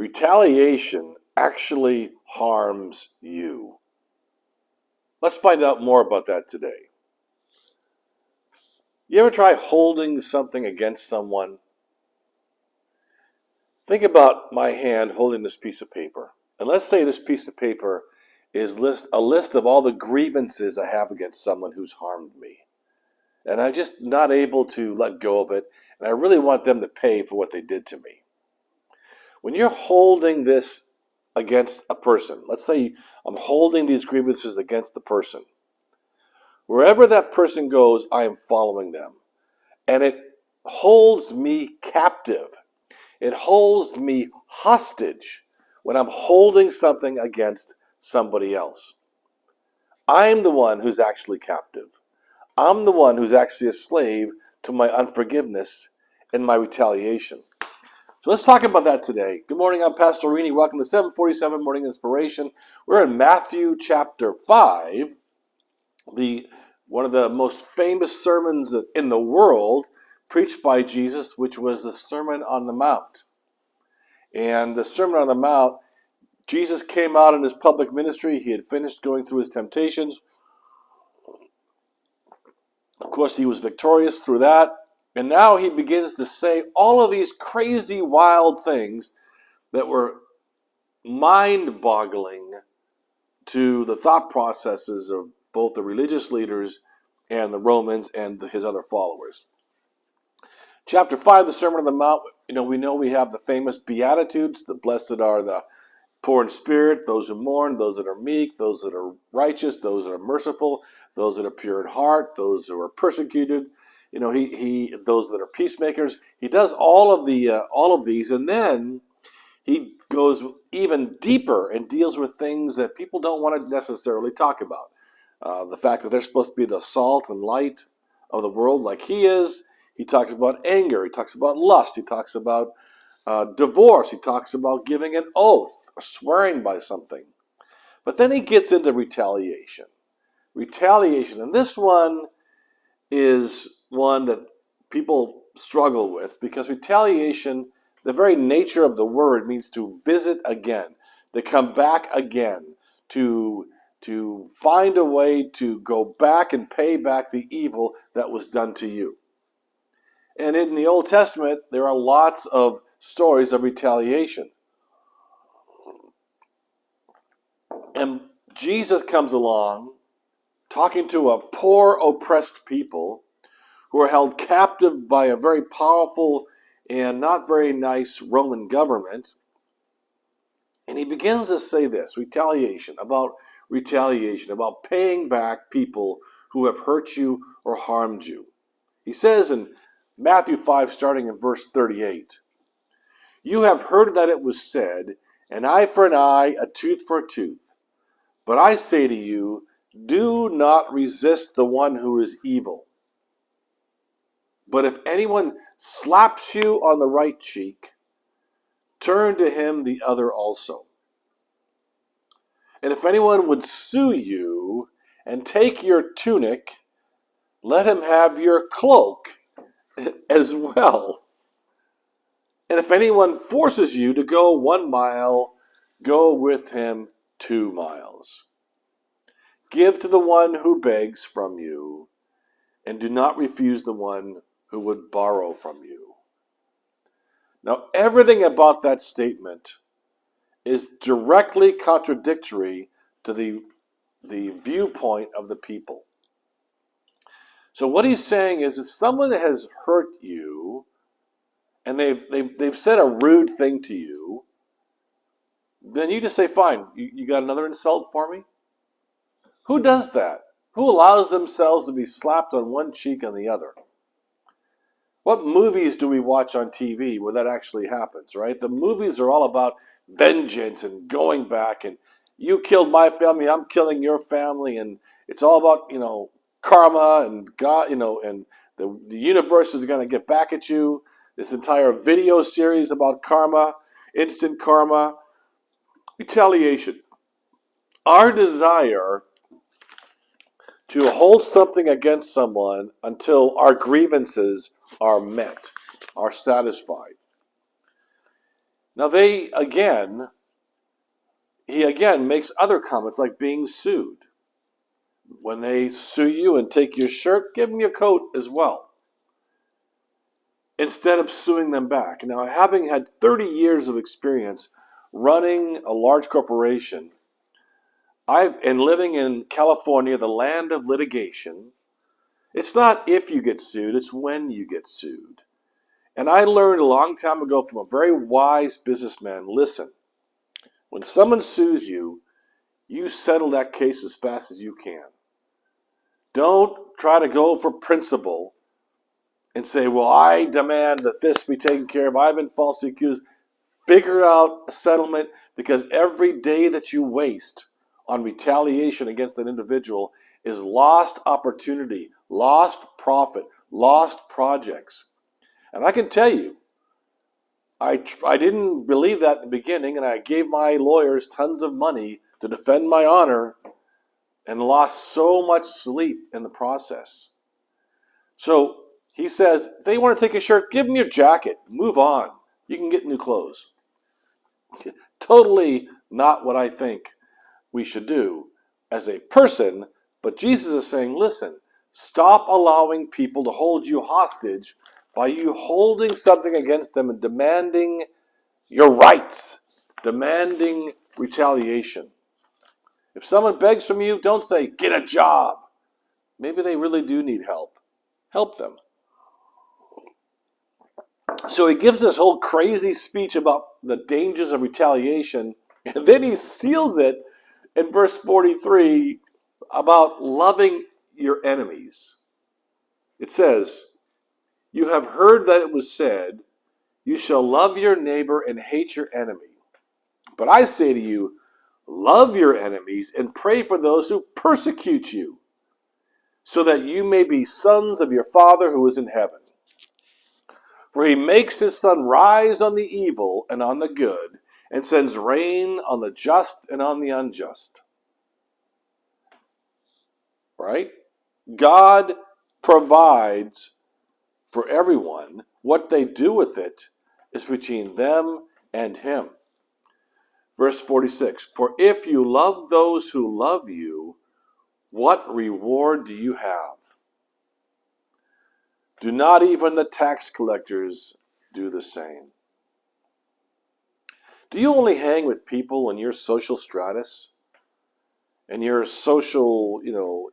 Retaliation actually harms you. Let's find out more about that today. You ever try holding something against someone? Think about my hand holding this piece of paper. And let's say this piece of paper is a list of all the grievances I have against someone who's harmed me. And I'm just not able to let go of it. And I really want them to pay for what they did to me. When you're holding this against a person, let's say I'm holding these grievances against the person. Wherever that person goes, I am following them. And it holds me captive. It holds me hostage when I'm holding something against somebody else. I'm the one who's actually captive. I'm the one who's actually a slave to my unforgiveness and my retaliation. So let's talk about that today. Good morning, I'm Pastor Rini. Welcome to 747 Morning Inspiration. We're in Matthew chapter 5, one of the most famous sermons in the world preached by Jesus, which was the Sermon on the Mount. And the Sermon on the Mount, Jesus came out in his public ministry. He had finished going through his temptations. Of course, he was victorious through that. And now he begins to say all of these crazy, wild things that were mind-boggling to the thought processes of both the religious leaders and the Romans and his other followers. Chapter 5, the Sermon on the Mount, we know we have the famous Beatitudes. The blessed are the poor in spirit, those who mourn, those that are meek, those that are righteous, those that are merciful, those that are pure in heart, those who are persecuted. Those that are peacemakers. He does all of these, and then he goes even deeper and deals with things that people don't want to necessarily talk about. The fact that they're supposed to be the salt and light of the world, like he is. He talks about anger. He talks about lust. He talks about divorce. He talks about giving an oath, or swearing by something. But then he gets into retaliation. Retaliation, and this one is one that people struggle with because retaliation, the very nature of the word, means to visit again, to come back again, to find a way to go back and pay back the evil that was done to you. And in the Old Testament, there are lots of stories of retaliation. And Jesus comes along talking to a poor, oppressed people who are held captive by a very powerful and not very nice Roman government. And he begins to say this, retaliation, about paying back people who have hurt you or harmed you. He says in Matthew 5, starting in verse 38, "You have heard that it was said, an eye for an eye, a tooth for a tooth. But I say to you, do not resist the one who is evil. But if anyone slaps you on the right cheek, turn to him the other also. And if anyone would sue you and take your tunic, let him have your cloak as well. And if anyone forces you to go 1 mile, go with him 2 miles. Give to the one who begs from you, and do not refuse the one who would borrow from you." Now, everything about that statement is directly contradictory to the viewpoint of the people. So what he's saying is, if someone has hurt you, and they've said a rude thing to you, then you just say, fine, you got another insult for me? Who does that? Who allows themselves to be slapped on one cheek and the other? What movies do we watch on TV where that actually happens, right? The movies are all about vengeance and going back, and you killed my family, I'm killing your family, and it's all about, karma and God, and the universe is going to get back at you. This entire video series about karma, instant karma, retaliation. Our desire to hold something against someone until our grievances are met, are satisfied. Now he again makes other comments like being sued. When they sue you and take your shirt, give them your coat as well, instead of suing them back. Now, having had 30 years of experience running a large corporation, and living in California, the land of litigation, it's not if you get sued, it's when you get sued. And I learned a long time ago from a very wise businessman, listen, when someone sues you, you settle that case as fast as you can. Don't try to go for principle and say, well, I demand that this be taken care of. I've been falsely accused. Figure out a settlement, because every day that you waste on retaliation against an individual is lost opportunity, lost profit, lost projects. And I can tell you, I didn't believe that in the beginning, and I gave my lawyers tons of money to defend my honor and lost so much sleep in the process. So he says, if they want to take a shirt, give them your jacket. Move on. You can get new clothes. Totally not what I think we should do as a person. But Jesus is saying, listen, stop allowing people to hold you hostage by you holding something against them and demanding your rights, demanding retaliation. If someone begs from you, don't say, get a job. Maybe they really do need help. Help them. So he gives this whole crazy speech about the dangers of retaliation, and then he seals it in verse 43 about loving your enemies. It says, you have heard that it was said, you shall love your neighbor and hate your enemy. But I say to you, love your enemies and pray for those who persecute you, so that you may be sons of your Father who is in heaven. For he makes his sun rise on the evil and on the good, and sends rain on the just and on the unjust. Right? God provides for everyone. What they do with it is between them and him. Verse 46, for if you love those who love you, what reward do you have? Do not even the tax collectors do the same? Do you only hang with people in your social stratus and your social,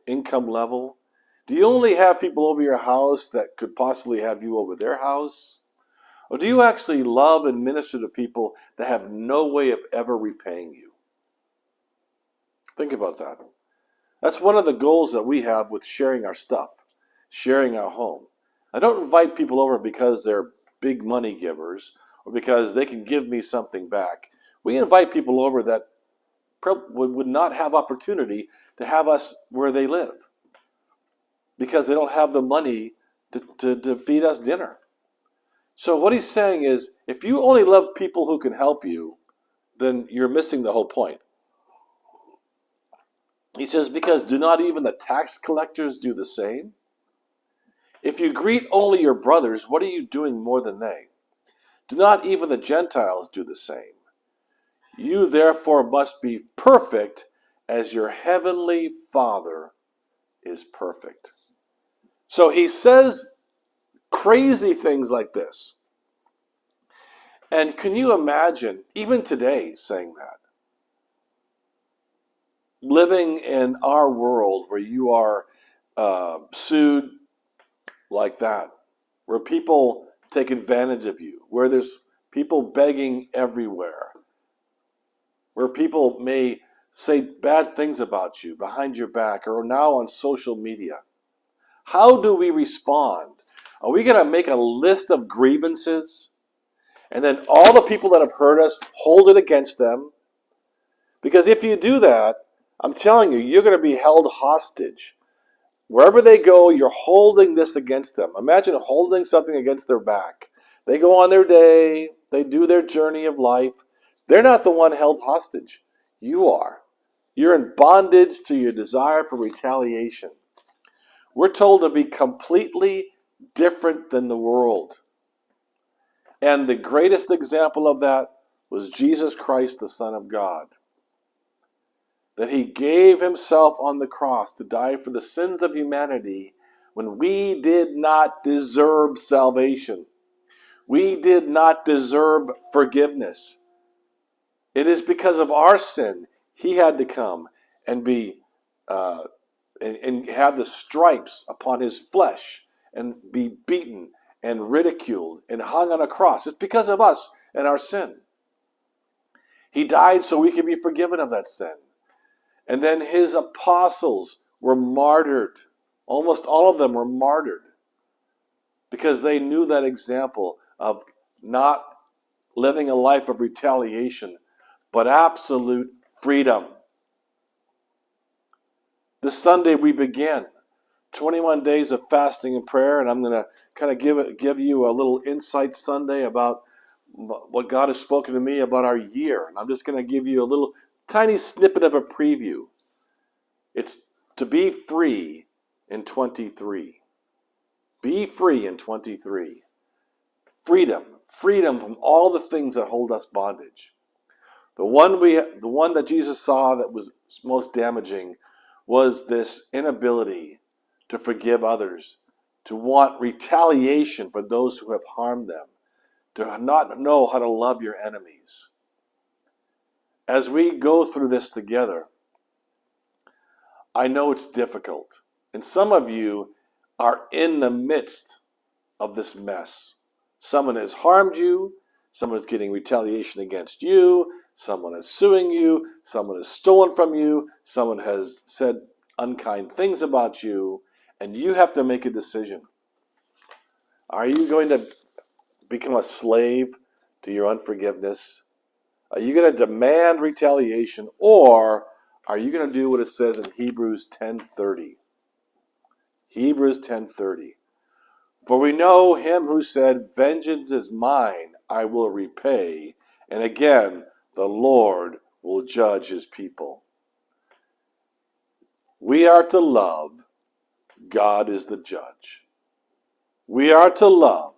income level? Do you only have people over your house that could possibly have you over their house? Or do you actually love and minister to people that have no way of ever repaying you? Think about that. That's one of the goals that we have with sharing our stuff, sharing our home. I don't invite people over because they're big money givers or because they can give me something back. We invite people over that would not have opportunity to have us where they live because they don't have the money to feed us dinner. So what he's saying is, if you only love people who can help you, then you're missing the whole point. He says, because do not even the tax collectors do the same? If you greet only your brothers, what are you doing more than they? Do not even the Gentiles do the same? You therefore must be perfect as your heavenly Father is perfect. So he says crazy things like this. And can you imagine, even today, saying that? Living in our world where you are sued like that, where people take advantage of you, where there's people begging everywhere, where people may say bad things about you behind your back or now on social media. How do we respond? Are we going to make a list of grievances and then all the people that have hurt us hold it against them? Because if you do that, I'm telling you, you're going to be held hostage. Wherever they go, you're holding this against them. Imagine holding something against their back. They go on their day. They do their journey of life. They're not the one held hostage. You are. You're in bondage to your desire for retaliation. We're told to be completely different than the world. And the greatest example of that was Jesus Christ, the Son of God. That he gave himself on the cross to die for the sins of humanity when we did not deserve salvation. We did not deserve forgiveness. It is because of our sin he had to come and be and have the stripes upon his flesh and be beaten and ridiculed and hung on a cross. It's because of us and our sin. He died so we could be forgiven of that sin. And then his apostles were martyred. Almost all of them were martyred because they knew that example of not living a life of retaliation, but absolute freedom. This Sunday we begin 21 days of fasting and prayer, and I'm going to kind of give you a little insight Sunday about what God has spoken to me about our year. And I'm just going to give you a little tiny snippet of a preview. It's to be free in 23. Be free in 23. Freedom from all the things that hold us bondage. The one that Jesus saw that was most damaging was this inability to forgive others, to want retaliation for those who have harmed them, to not know how to love your enemies. As we go through this together, I know it's difficult. And some of you are in the midst of this mess. Someone has harmed you. Someone is getting retaliation against you. Someone is suing you. Someone has stolen from you. Someone has said unkind things about you. And you have to make a decision. Are you going to become a slave to your unforgiveness? Are you going to demand retaliation? Or are you going to do what it says in Hebrews 10:30? Hebrews 10:30. For we know him who said, vengeance is mine, I will repay. And again, the Lord will judge his people. We are to love. God is the judge. We are to love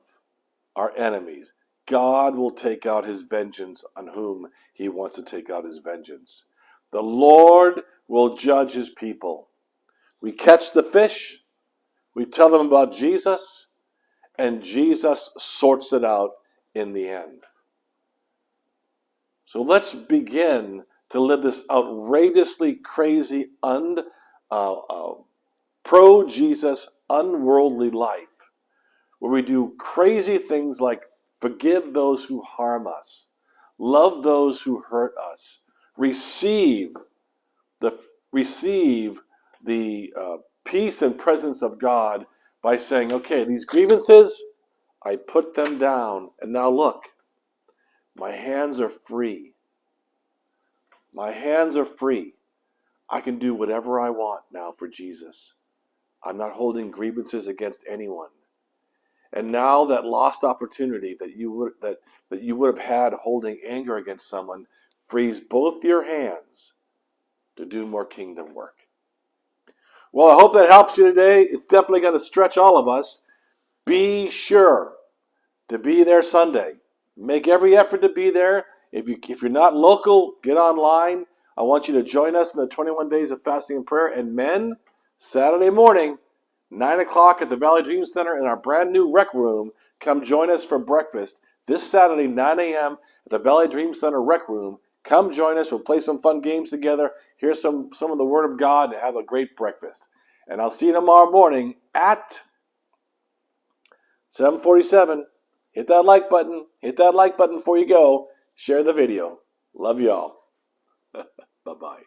our enemies. God will take out his vengeance on whom he wants to take out his vengeance. The Lord will judge his people. We catch the fish. We tell them about Jesus. And Jesus sorts it out in the end. So let's begin to live this outrageously crazy, pro-Jesus, unworldly life, where we do crazy things like forgive those who harm us, love those who hurt us, receive the peace and presence of God by saying, okay, these grievances, I put them down. And now look, my hands are free. My hands are free. I can do whatever I want now for Jesus. I'm not holding grievances against anyone. And now that lost opportunity that you would have had holding anger against someone frees both your hands to do more kingdom work. Well, I hope that helps you today. It's definitely going to stretch all of us. Be sure to be there Sunday. Make every effort to be there. If you're not local, get online. I want you to join us in the 21 days of fasting and prayer. And men, Saturday morning, 9 o'clock at the Valley Dream Center in our brand new rec room. Come join us for breakfast this Saturday, 9 a.m. at the Valley Dream Center rec room. Come join us. We'll play some fun games together. Hear some of the Word of God and have a great breakfast. And I'll see you tomorrow morning at 7:47. Hit that like button. Hit that like button before you go. Share the video. Love y'all. Bye-bye.